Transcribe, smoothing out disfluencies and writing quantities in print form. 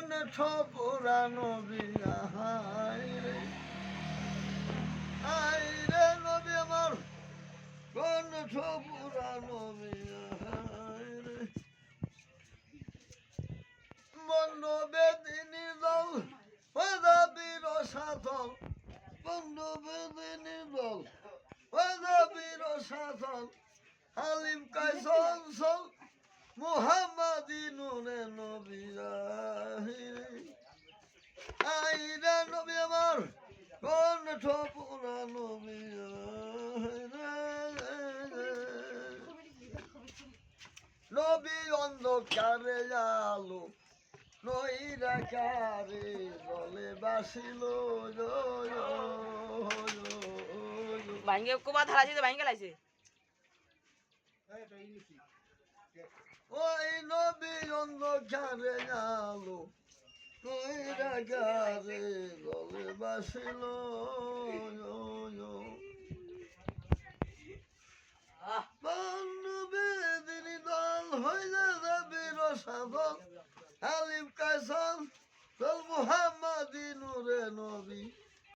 কোন পুরানো বিহাই রে আই রে নবী আমার কোন পুরানো বিহাই রে বন্ধ বেদিনী দল পদাবীর সাধন বন্ধ বেদিনী দল পদাবীর সাধন হালিম কাইসন সল মুহাম্মাদি নূরে নবী আইরে নবী আমার কোন পুরা নবী নবী অন্ধকারে আলো নইরা কারে বলে বাসিল ভাঙ্গে কোবা ধারা দিতে ভাঙ্গে লাইছে ওই নবী অন্ধকারে আলো নইরা কারে বলে বাসিল বেদিনী দল হইলে নবীর সাধন আলিম কাইসন দল মুহাম্মাদি নূরে নবী